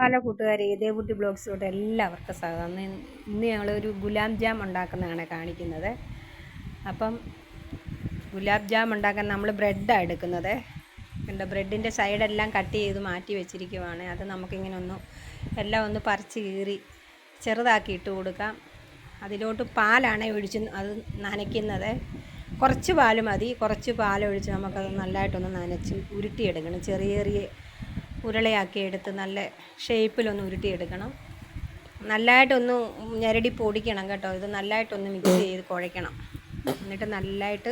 Hello കൂട്ടുകാരെ, ദേവുട്ടി ബ്ലോഗ്സിലോട്ട് എല്ലാവർക്കും സ്വാഗതം. ഇന്ന് ഞങ്ങളൊരു ഗുലാബ് ജാം ഉണ്ടാക്കുന്നതാണ് കാണിക്കുന്നത്. അപ്പം ഗുലാബ് ജാം ഉണ്ടാക്കാൻ നമ്മൾ ബ്രെഡാണ് എടുക്കുന്നത്. കണ്ടോ, ബ്രെഡിൻ്റെ സൈഡെല്ലാം കട്ട് ചെയ്ത് മാറ്റി വെച്ചിരിക്കുവാണ്. അത് നമുക്കിങ്ങനെ എല്ലാം ഒന്ന് പറിച്ച് കീറി ചെറുതാക്കി ഇട്ട് കൊടുക്കാം. അതിലോട്ട് പാലാണ് ഒഴിച്ച് അത് നനയ്ക്കുന്നത്. കുറച്ച് പാൽ മതി. കുറച്ച് പാലൊഴിച്ച് നമുക്കത് നല്ലതായിട്ടൊന്ന് നനച്ച് ഉരുട്ടിയെടുക്കണം. ചെറിയ ചെറിയ ഉരുളയാക്കി എടുത്ത് നല്ല ഷേപ്പിലൊന്ന് ഉരുട്ടിയെടുക്കണം. നല്ലതായിട്ടൊന്ന് ഞെരടി പൊടിക്കണം കേട്ടോ. ഇത് നല്ലതായിട്ടൊന്ന് മിക്സ് ചെയ്ത് കുഴയ്ക്കണം. എന്നിട്ട് നല്ലതായിട്ട്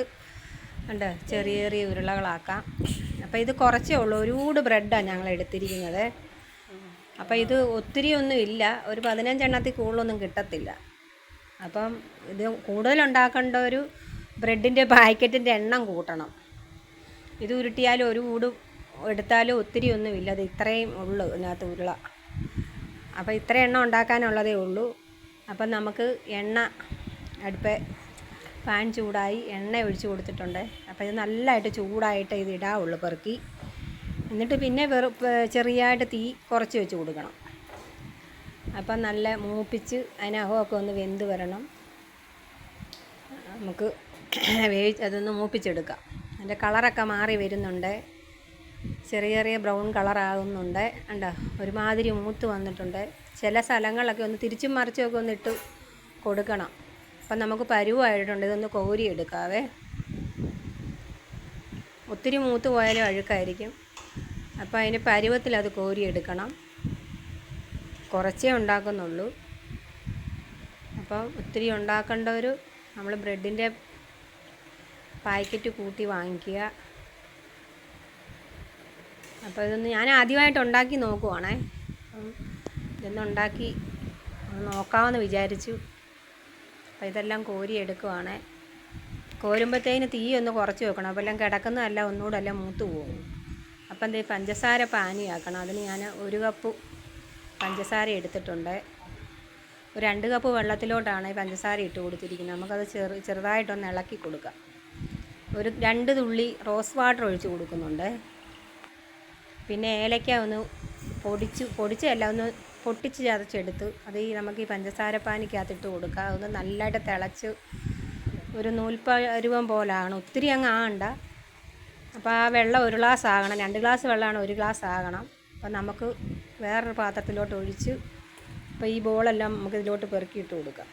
ഉണ്ട് ചെറിയ ചെറിയ ഉരുളകളാക്കാം. അപ്പോൾ ഇത് കുറച്ചേ ഉള്ളൂ. ഒരുപാട് ബ്രെഡാണ് ഞങ്ങൾ എടുത്തിരിക്കുന്നത്. അപ്പോൾ ഇത് ഒത്തിരി ഒന്നും ഇല്ല, ഒരു 15 എണ്ണത്തിൽ കൂടുതലൊന്നും കിട്ടത്തില്ല. അപ്പം ഇത് കൂടുതലുണ്ടാക്കേണ്ട ഒരു ബ്രെഡിൻ്റെ പാക്കറ്റിൻ്റെ എണ്ണം കൂട്ടണം. ഇത് ഉരുട്ടിയാലും ഒരു കൂട് എടുത്താലും ഒത്തിരി ഒന്നുമില്ല. അത് ഇത്രയും ഉള്ളൂ ഇതിനകത്ത് ഉരുള. അപ്പോൾ ഇത്ര എണ്ണ ഉണ്ടാക്കാനുള്ളതേ ഉള്ളൂ. അപ്പം നമുക്ക് എണ്ണ പാൻ ചൂടായി എണ്ണ ഒഴിച്ച് കൊടുത്തിട്ടുണ്ട്. അപ്പോൾ ഇത് നല്ലതായിട്ട് ചൂടായിട്ട് ഇത് ഇടാവുള്ളൂ പെറുക്കി. എന്നിട്ട് പിന്നെ ചെറിയതായിട്ട് തീ കുറച്ച് വെച്ച് കൊടുക്കണം. അപ്പം നല്ല മൂപ്പിച്ച് അതിനകമൊക്കെ ഒന്ന് വെന്ത് വരണം. നമുക്ക് അതൊന്ന് മൂപ്പിച്ചെടുക്കാം. അതിൻ്റെ കളറൊക്കെ മാറി വരുന്നുണ്ട്. ചെറിയ ചെറിയ ബ്രൗൺ കളറാകുന്നുണ്ട്. കണ്ടോ, ഒരുമാതിരി മൂത്ത് വന്നിട്ടുണ്ട്. ചില സ്ഥലങ്ങളിലൊക്കെ ഒന്ന് തിരിച്ചും മറിച്ചുമൊക്കെ ഒന്ന് ഇട്ട് കൊടുക്കണം. അപ്പം നമുക്ക് പരുവായിട്ടുണ്ട്. ഇതൊന്ന് കോരി എടുക്കാവേ. ഒത്തിരി മൂത്ത് പോയാലും അഴുക്കായിരിക്കും. അപ്പോൾ അതിന് പരുവത്തിൽ അത് കോരി എടുക്കണം. കുറച്ചേ ഉണ്ടാക്കുന്നുള്ളൂ. അപ്പം ഒത്തിരി ഉണ്ടാക്കേണ്ടവർ നമ്മൾ ബ്രെഡിൻ്റെ പാക്കറ്റ് കൂട്ടി വാങ്ങിക്കുക. അപ്പോൾ ഇതൊന്ന് ഞാൻ ആദ്യമായിട്ട് ഉണ്ടാക്കി നോക്കുവാണേ. ഇതൊന്നുണ്ടാക്കി നോക്കാമെന്ന് വിചാരിച്ചു. അപ്പോൾ ഇതെല്ലാം കോരി എടുക്കുവാണേ. കോരുമ്പോഴത്തേന് തീ ഒന്ന് കുറച്ച് വെക്കണം. അപ്പോൾ എല്ലാം കിടക്കുന്നതല്ല ഒന്നുകൂടെ എല്ലാം മൂത്ത് പോകും. അപ്പം എന്തേ പഞ്ചസാര പാനിയാക്കണം. അതിന് ഞാൻ 1 കപ്പ് പഞ്ചസാര എടുത്തിട്ടുണ്ട്. ഒരു 2 കപ്പ് വെള്ളത്തിലോട്ടാണ് ഈ പഞ്ചസാര ഇട്ട് കൊടുത്തിരിക്കുന്നത്. നമുക്കത് ചെറുതായിട്ടൊന്ന് ഇളക്കി കൊടുക്കാം. ഒരു 2 തുള്ളി റോസ് വാട്ടർ ഒഴിച്ച് കൊടുക്കുന്നുണ്ട്. പിന്നെ ഏലക്ക ഒന്ന് പൊടിച്ചല്ല ഒന്ന് പൊട്ടിച്ച് ചതച്ചെടുത്ത് അത് നമുക്ക് ഈ പഞ്ചസാര പാനിക്കകത്തിട്ട് കൊടുക്കുക. അതൊന്ന് നല്ലതായിട്ട് തിളച്ച് ഒരു നൂൽപ്പരുവം പോലാണ്. ഒത്തിരി അങ്ങ് ആകണ്ട. അപ്പോൾ ആ വെള്ളം 1 ഗ്ലാസ് ആകണം. 2 ഗ്ലാസ് വെള്ളമാണ് 1 ഗ്ലാസ് ആകണം. അപ്പം നമുക്ക് വേറൊരു പാത്രത്തിലോട്ട് ഒഴിച്ച് അപ്പോൾ ഈ ബോളെല്ലാം നമുക്ക് ഇതിലോട്ട് പെറുക്കിയിട്ട് കൊടുക്കാം.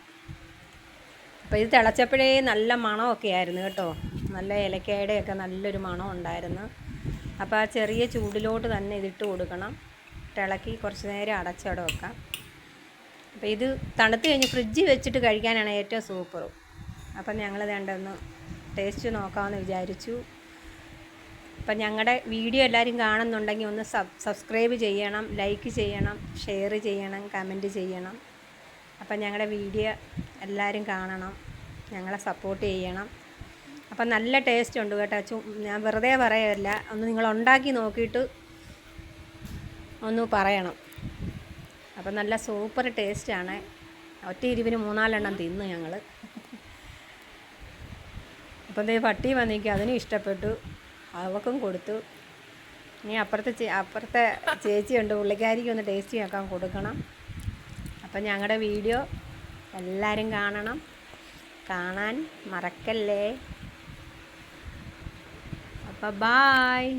അപ്പോൾ ഇത് തിളച്ചപ്പോഴേ നല്ല മണമൊക്കെ ആയിരുന്നു കേട്ടോ. നല്ല ഏലക്കയുടെയൊക്കെ നല്ലൊരു മണം ഉണ്ടായിരുന്നു. അപ്പോൾ ആ ചെറിയ ചൂടിലോട്ട് തന്നെ ഇതിട്ട് കൊടുക്കണം. ഇളക്കി കുറച്ച് നേരം അടച്ചവിടെ വെക്കാം. അപ്പോൾ ഇത് തണുത്ത് കഴിഞ്ഞ് ഫ്രിഡ്ജിൽ വെച്ചിട്ട് കഴിക്കാനാണ് ഏറ്റവും സൂപ്പറും. അപ്പം ഞങ്ങൾ ഒന്ന് ടേസ്റ്റ് നോക്കാമെന്ന് വിചാരിച്ചു. അപ്പം ഞങ്ങളുടെ വീഡിയോ എല്ലാവരും കാണുന്നുണ്ടെങ്കിൽ ഒന്ന് സബ്സ്ക്രൈബ് ചെയ്യണം, ലൈക്ക് ചെയ്യണം, ഷെയർ ചെയ്യണം, കമൻറ്റ് ചെയ്യണം. അപ്പം ഞങ്ങളുടെ വീഡിയോ എല്ലാവരും കാണണം, ഞങ്ങളെ സപ്പോർട്ട് ചെയ്യണം. അപ്പം നല്ല ടേസ്റ്റ് ഉണ്ട് കേട്ടോ. ഞാൻ വെറുതെ പറയല്ല, ഒന്ന് നിങ്ങൾ ഉണ്ടാക്കി നോക്കിയിട്ട് ഒന്ന് പറയണം. അപ്പം നല്ല സൂപ്പർ ടേസ്റ്റാണ്. ഒറ്റ ഇരിവിന് 3-4 എണ്ണം തിന്നു ഞങ്ങൾ. അപ്പം ദേ പട്ടി വന്നിരിക്കും, അതിനും ഇഷ്ടപ്പെട്ടു, അവൾക്കും കൊടുത്തു. ഇനി അപ്പുറത്തെ ചേച്ചിയുണ്ട്, പുള്ളിക്കാരിക്ക് ഒന്ന് ടേസ്റ്റ് നോക്കാൻ കൊടുക്കണം. അപ്പം ഞങ്ങളുടെ വീഡിയോ എല്ലാവരും കാണാൻ മറക്കല്ലേ. അപ്പോൾ ബായ്.